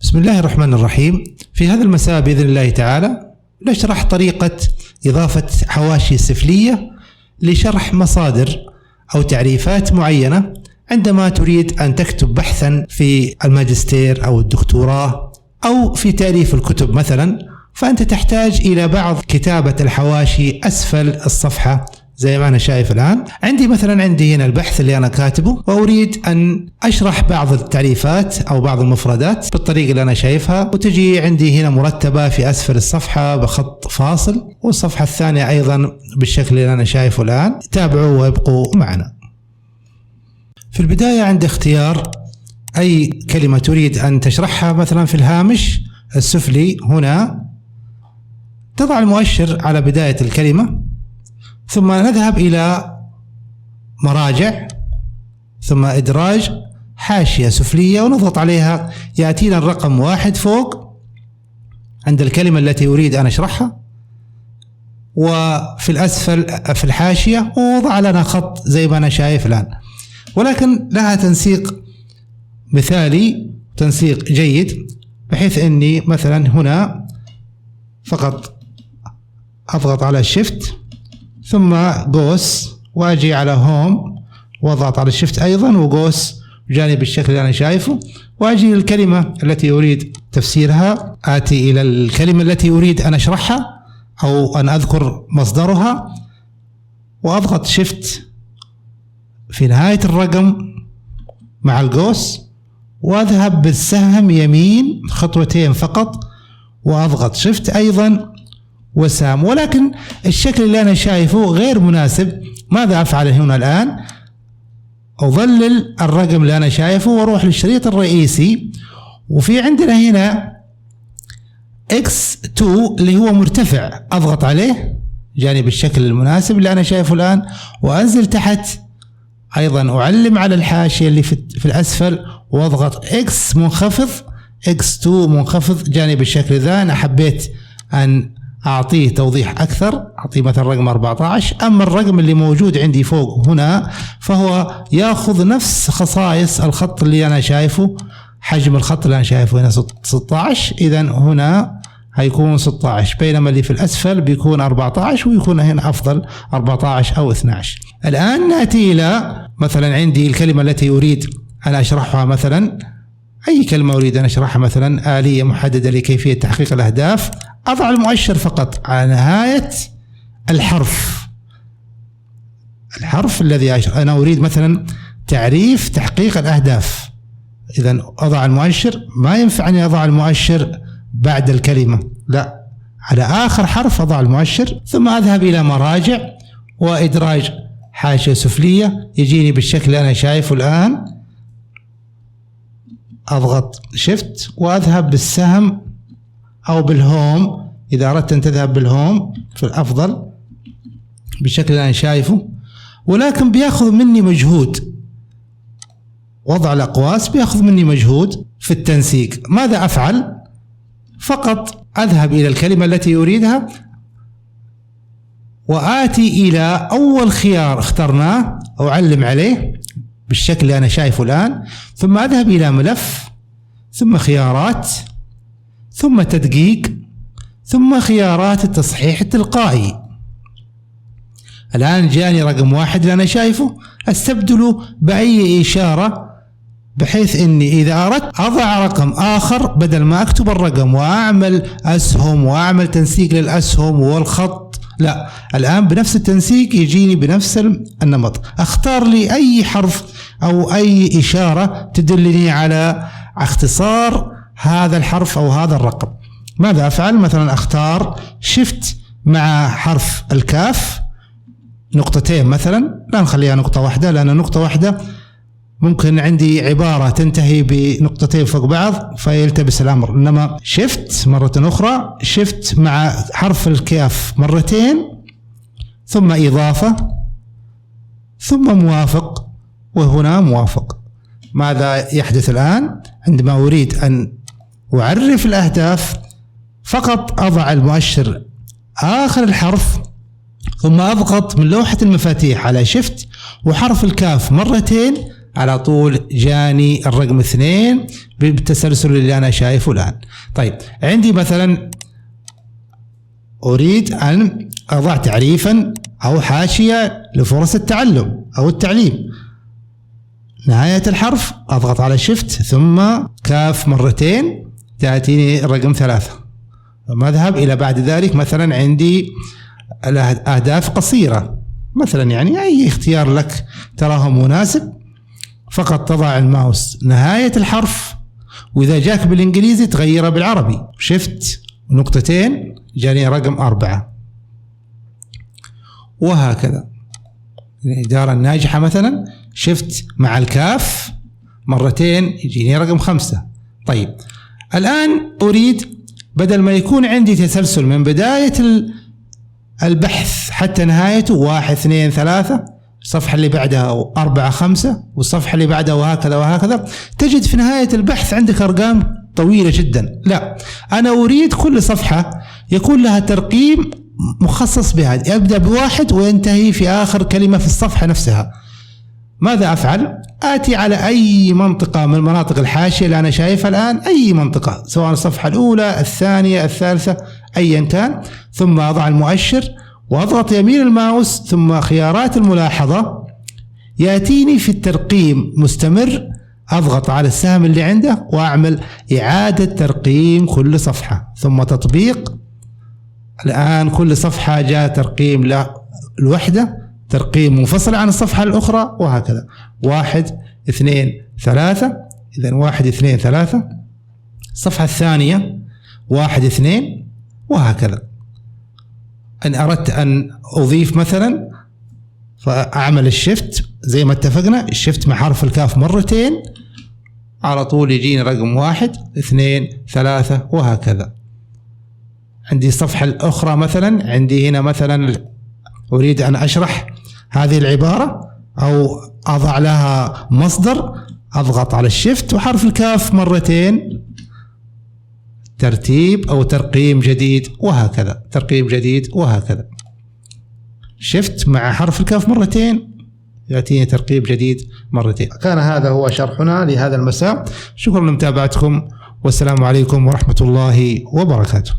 بسم الله الرحمن الرحيم. في هذا المساء بإذن الله تعالى نشرح طريقة إضافة حواشي سفلية لشرح مصادر أو تعريفات معينة عندما تريد أن تكتب بحثا في الماجستير أو الدكتوراه أو في تأليف الكتب مثلا، فأنت تحتاج إلى بعض كتابة الحواشي أسفل الصفحة زي ما أنا شايف الآن. عندي هنا البحث اللي أنا كاتبه، وأريد أن أشرح بعض التعريفات أو بعض المفردات بالطريقة اللي أنا شايفها، وتجي عندي هنا مرتبة في أسفل الصفحة بخط فاصل، والصفحة الثانية أيضا بالشكل اللي أنا شايفه الآن. تابعوا وابقوا معنا. في البداية عند اختيار أي كلمة تريد أن تشرحها مثلا في الهامش السفلي، هنا تضع المؤشر على بداية الكلمة، ثم نذهب إلى مراجع، ثم إدراج حاشية سفلية ونضغط عليها، يأتينا الرقم 1 فوق عند الكلمة التي أريد أن أشرحها، وفي الأسفل في الحاشية ووضع لنا خط زي ما أنا شايف الآن، ولكن لها تنسيق مثالي، تنسيق جيد، بحيث أني مثلا هنا فقط أضغط على شيفت ثم قوس واجي على هوم واضغط على الشيفت ايضا وقوس جانب بالشكل اللي انا شايفه، واجي للكلمة التي اريد تفسيرها، اتي الى الكلمة التي اريد ان اشرحها او ان اذكر مصدرها، واضغط شيفت في نهاية الرقم مع القوس، واذهب بالسهم يمين خطوتين فقط واضغط شيفت ايضا وسام، ولكن الشكل اللي أنا شايفه غير مناسب. ماذا أفعل هنا الآن؟ أظلل الرقم اللي أنا شايفه وأروح للشريط الرئيسي، وفي عندنا هنا X2 اللي هو مرتفع، أضغط عليه جانب الشكل المناسب اللي أنا شايفه الآن، وأنزل تحت أيضا أعلم على الحاشية اللي في الأسفل وأضغط X منخفض، X2 منخفض جانب الشكل ذا. أنا حبيت أن أعطيه توضيح أكثر، أعطيه مثلا رقم 14، أما الرقم اللي موجود عندي فوق هنا فهو يأخذ نفس خصائص الخط اللي أنا شايفه، حجم الخط اللي أنا شايفه هنا 16، إذا هنا هيكون 16، بينما اللي في الأسفل بيكون 14 ويكون هنا أفضل 14 أو 12. الآن نأتي إلى مثلا عندي الكلمة التي أريد أن أشرحها، مثلا أي كلمة أريد أن أشرحها، مثلا آلية محددة لكيفية تحقيق الأهداف، أضع المؤشر فقط على نهاية الحرف الذي أنا أريد مثلا تعريف تحقيق الأهداف، إذن أضع المؤشر. ما ينفع أن أضع المؤشر بعد الكلمة، لا، على آخر حرف أضع المؤشر، ثم أذهب إلى مراجع وإدراج حاشية سفلية، يجيني بالشكل اللي أنا شايفه الآن. أضغط شيفت وأذهب بالسهم أو بالهوم، إذا أردت أن تذهب بالهوم في الأفضل بالشكل اللي أنا شايفه، ولكن بيأخذ مني مجهود، وضع الأقواس بيأخذ مني مجهود في التنسيق. ماذا أفعل؟ فقط أذهب إلى الكلمة التي أريدها وآتي إلى أول خيار اخترناه أعلم عليه بالشكل اللي أنا شايفه الآن، ثم أذهب إلى ملف، ثم خيارات، ثم تدقيق، ثم خيارات التصحيح التلقائي. الآن جاني رقم 1 اللي أنا شايفه، أستبدله بأي إشارة بحيث أني إذا أردت أضع رقم آخر بدل ما أكتب الرقم وأعمل أسهم وأعمل تنسيق للأسهم والخط، لا، الآن بنفس التنسيق يجيني بنفس النمط. أختار لي أي حرف أو أي إشارة تدلني على اختصار هذا الحرف أو هذا الرقم. ماذا أفعل؟ مثلا أختار شيفت مع حرف الكاف نقطتين مثلا، لا نخليها نقطة واحدة، لأن نقطة واحدة ممكن عندي عبارة تنتهي بنقطتين فوق بعض فيلتبس الأمر، إنما شيفت مرة أخرى، شيفت مع حرف الكاف مرتين، ثم إضافة، ثم موافق، وهنا موافق. ماذا يحدث الآن؟ عندما أريد أن أعرف الأهداف فقط أضع المؤشر آخر الحرف، ثم أضغط من لوحة المفاتيح على شيفت وحرف الكاف مرتين، على طول جاني الرقم 2 بالتسلسل اللي أنا شايفه الآن. طيب عندي مثلا أريد أن أضع تعريفا أو حاشية لفرص التعلم أو التعليم. نهاية الحرف أضغط على شيفت ثم كاف مرتين تأتيني الرقم 3. مذهب إلى بعد ذلك مثلا عندي الأهداف قصيرة مثلا، يعني أي اختيار لك تراه مناسب، فقط تضع الماوس نهاية الحرف، وإذا جاك بالإنجليزي تغيره بالعربي، شيفت نقطتين جاني رقم 4 وهكذا. الإدارة الناجحة مثلا شيفت مع الكاف مرتين يجيني رقم 5. طيب الآن أريد بدل ما يكون عندي تسلسل من بداية البحث حتى نهايته 1 2 3، الصفحة اللي بعدها 4 5 والصفحة اللي بعدها وهكذا وهكذا، تجد في نهاية البحث عندك أرقام طويلة جدا. لا، أنا أريد كل صفحة يكون لها ترقيم مخصص بها، يبدأ ب1 وينتهي في آخر كلمة في الصفحة نفسها. ماذا أفعل؟ آتي على أي منطقة من مناطق الحاشية اللي أنا شايفها الآن، أي منطقة سواء الصفحة الأولى الثانية الثالثة أيا كان، ثم أضع المؤشر وأضغط يمين الماوس ثم خيارات الملاحظة، يأتيني في الترقيم مستمر، أضغط على السهم اللي عنده وأعمل إعادة ترقيم كل صفحة ثم تطبيق. الآن كل صفحة جاء ترقيم لوحده، ترقيم منفصل عن الصفحة الأخرى وهكذا. 1 2 3، إذن 1 2 3، الصفحة الثانية 1 2 وهكذا. إن أردت أن أضيف مثلا فأعمل الشيفت زي ما اتفقنا، الشيفت مع حرف الكاف مرتين على طول يجيني رقم 1 2 3 وهكذا. عندي الصفحة الأخرى مثلا، عندي هنا مثلا أريد أن أشرح هذه العبارة أو أضع لها مصدر، أضغط على الشيفت وحرف الكاف مرتين، ترتيب أو ترقيم جديد وهكذا، ترقيم جديد وهكذا. شيفت مع حرف الكاف مرتين يأتيني ترقيم جديد مرتين. كان هذا هو شرحنا لهذا المساء، شكرا لمتابعتكم والسلام عليكم ورحمة الله وبركاته.